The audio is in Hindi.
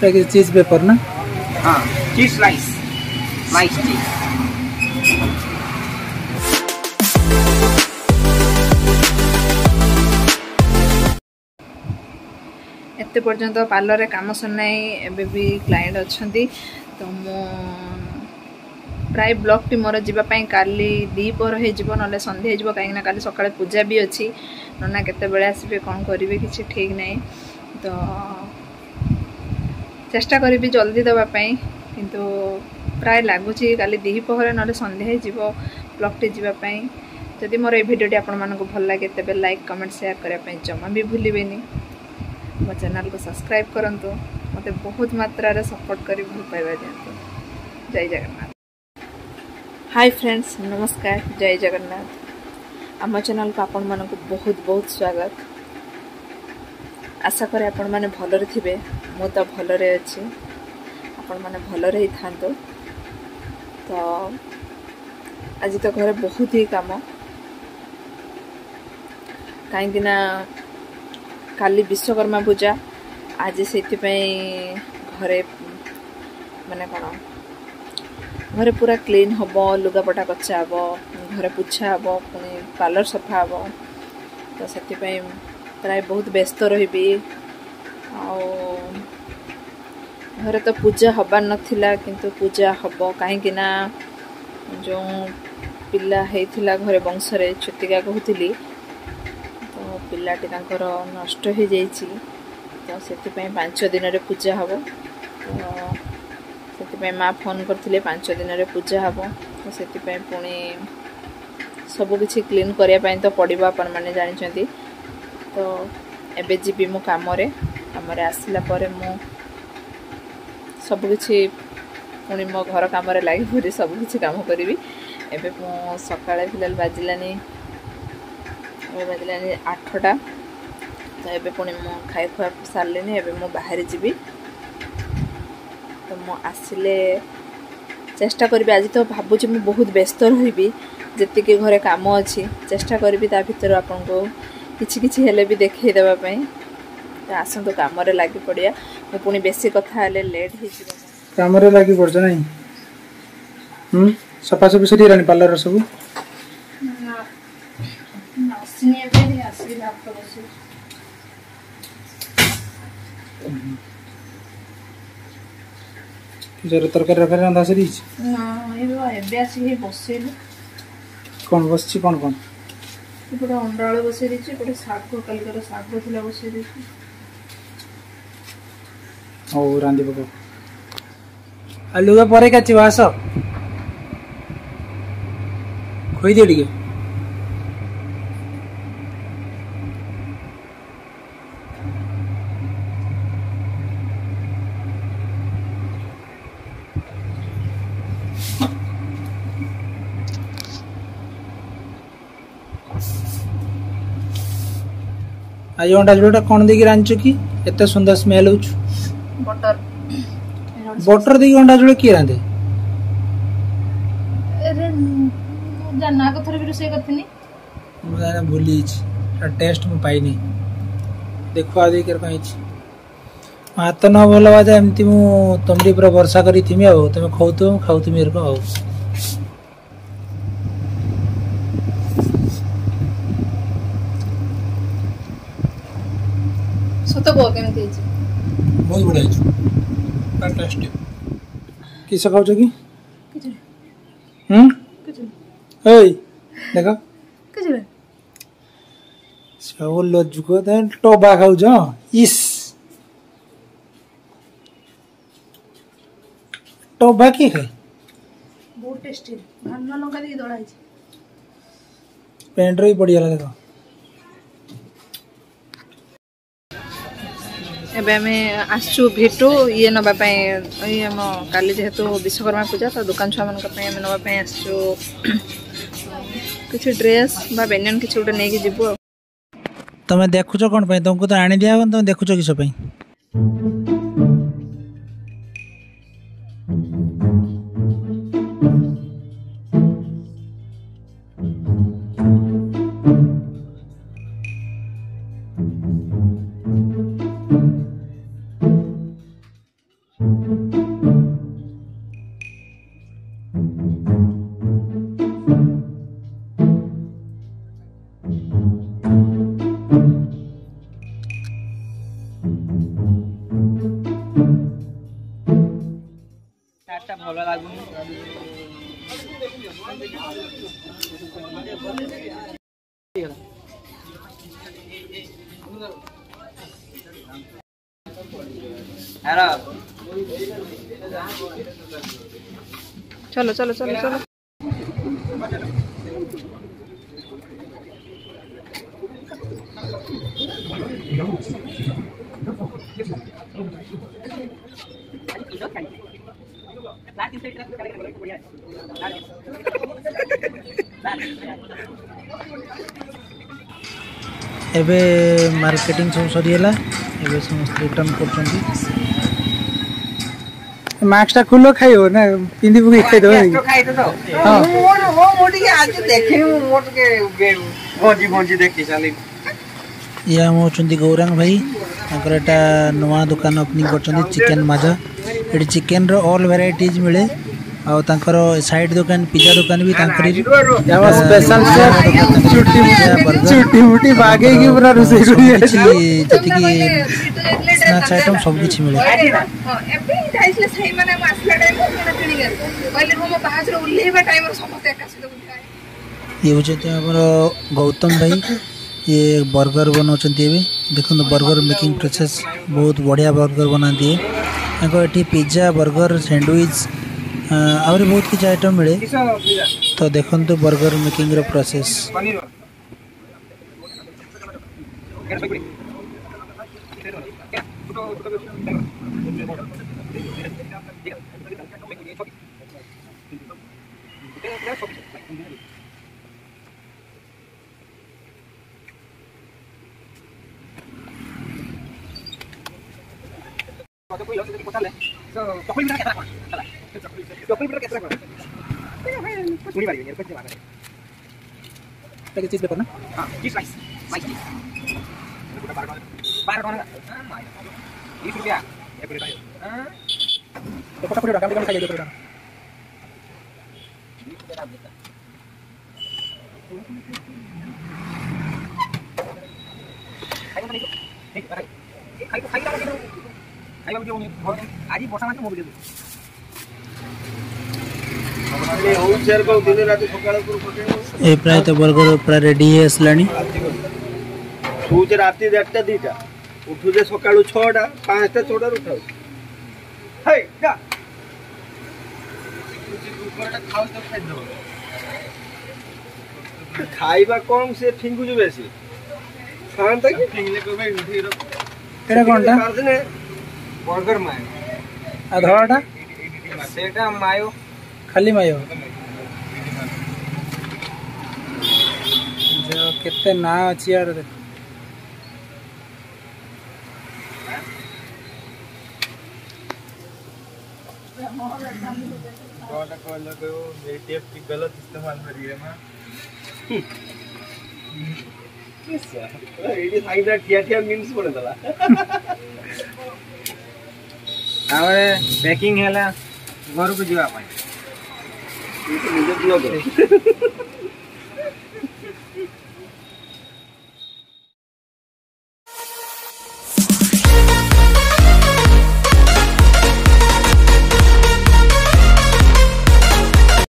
चीज पेपर ना? हाँ, चीज स्लाइस चीज। एते पर्यंत पार्लर रे काम सरना एबे भी क्लाइंट अच्छी तो मु प्राय ब्लॉक टी मोर जावाई काली दीपर हो ना सन्धे हो कहीं काली सकाଳେ पूजा भी अच्छी नना केते बेले आसबे कौन करेंगे किसी ठीक नहीं तो चेष्टा करी जल्दी देवाई किंतु प्राय लगुच काली दीपहर ना सन्धे हो ब्लॉक टी जावाई जदि मोर ये भिडियोटी आपण मानक भल लगे तेज लाइक कमेंट शेयर करने जमा भी भूलें मो चैनल को सब्सक्राइब करंतु मते बहुत मात्रा रे सपोर्ट करी भल पाइबा दियंतु। जय जगन्नाथ। हाय फ्रेंड्स, नमस्कार, जय जगन्नाथ। आम चैनल को आपण मानक बहुत बहुत स्वागत। आशा करे आपण माने भलरे थिबे, मो तो भलरे अछि, आपण माने भलरे ही थांतो। तो आज तो घरे बहुत ही काम कहीं ना काली विश्वकर्मा पूजा आज से घरे माने कौन घरे पूरा क्लीन हम लुगापटा कचा हम घरे पोछा हम पुणी पार्लर सफा हम तो से प्राय बहुत व्यस्त रही घरे तो पूजा हबार नथिला किंतु पूजा हम कहीं जो पिला हेइथिला घरे वंशरे छुतिका कहूली तो पिलाटी नष्ट हो जाइए तो से 5 दिन रे पूजा हम तो से माँ फोन करते 5 दिन रे पूजा हम तो से पुणी सबकि क्लीन करने तो पड़ो आपण मैंने जानते तो एबे जीवी मो कम आसला मु सबकि पुणी मो घर कम लगी सबकि कम करी एबे मो सकाळे फिलहाल बाजिलानी 8टा तो एबे पुणी मो खाई खुआ सारे एबे मो बाहर जीवी तो मो आसिले चेष्टा करी आज तो भावुँ मु बहुत व्यस्त रही जी घरे काम अच्छी चेष्टा करी ता भीतर आपन को किछि किछि हेले भी देखै देबा तो आसंतु काम रे लागी पड़िया मु पुणी बेसी कथा हेले लेट हो काम रे लागी पड़छ नहीं सफा सफी सरी रानी पार्लर सब जर तरकारी रखा रंधा सरी ना एबे आसी बसेलु कौन बसछि कौन कौन एपटे अंडा आलू बसई रही एपटे शाग कलिकार शाग थी बसई रही ओ रांधी पको आलू का परे काची आस खोई दे टिके आज अंडा जोड़ा कौन देकी रांचो की एते सुंदर स्मेल होछ बटर बटर देकी अंडा जोड़ा की रांधे अरे जाना को थरे भी रोसे करथिनी मुझे भूली टेस्ट मु पाइनी देखो आ देकर कहीं हाथ न भल बाजा एमती मु तमरी पूरा वर्षा करी थिमी आ तुम खाऊ खाऊथि मेरे को आ सतो बो केमती अछि बहुत बढ़िया है फैंटास्टिक किस खाऊ की ए देखो किछ सब लजुको देन टोबा खाऊ जो इस टोबा की खाए बहुत टेस्टी धान लंका दी दळा है पेंट रो बढ़िया देखो एबे हमें आसु भेटू ये नबापी आम काली जेहेतु विश्वकर्मा पूजा तो दुकान छुआ मान नबापी आसु किसी ड्रेस बा बेनियन किसी गोटे नहीं जीवु तुम देखुच कौन तुमको तो आनी दिया तुम देखुच किस ଭଲ ଲାଗୁନି। हेलो चलो चलो चलो चलो एबे मार्केटिंग सब सरीला एबे समस्त रिटर्न करछंती मास्क टा खुलो खाइयो ना पिंदी बुके खाइ दो तो खाइ तो हां मोटी के आज देखि मोट के भोजी भोजी देखि चली या मो चंदी गौरांग भाई ताकर एटा नवा दुकान ओपनिंग करछंती चिकन माजा एटी चिकन रो ऑल वैरायटीज मिले आ ताकर साइड दुकान पिज्जा दुकान भी ताकर यावा स्पेशल चुटी मुटी बागे की पूरा रुसे जति की स्नैक्स आइटम सब किछि मिले हां एबे जाइसले सही माने मासला टाइम को किनि गेल पहिले हम बाहर रे उल्लेबा टाइम रे समस्त एका से ये होचे तो हमरो गौतम भाई ये बर्गर बनाउछंती एबे देखो बर्गर मेकिंग प्रोसेस बहुत बढ़िया बर्गर बना दिए एको एठी पिज्जा बर्गर सैंडविच और बहुत किछ आइटम मिले तो देखन तो बर्गर मेकिंग रो प्रोसेस पैकेज चीज देखो ना हां चीज राइस चीज 12 टका 20 रुपया एक प्लेट हां तो फटाफट काम खाइए दो प्लेट आज बसा मात्र मोबाइल ए प्राय तो बर्गर प्राय रेडी है असलानी सूचे राती 1टा 2टा उठु जे सकाळू 6टा 5टा 6टा उठाउ हे जा दुपरटा खाउ तो खाइ दो खाइबा कम से फिंगु जो बेसी खान त कि फिंगले को भाई उठी रो एटा कोनटा बर्गर मायो आधाटा सेटा मायो खाली मायो जो केते ना अछि यार देख कोटा को लगो मेरी टेप की गलत इस्तेमाल हो रही है मां किसा एडी साइडा ठिया मीम्स पड़े दला आवे पैकिंग हैला घर को जीवा पाए ये तो निजे ब्लॉग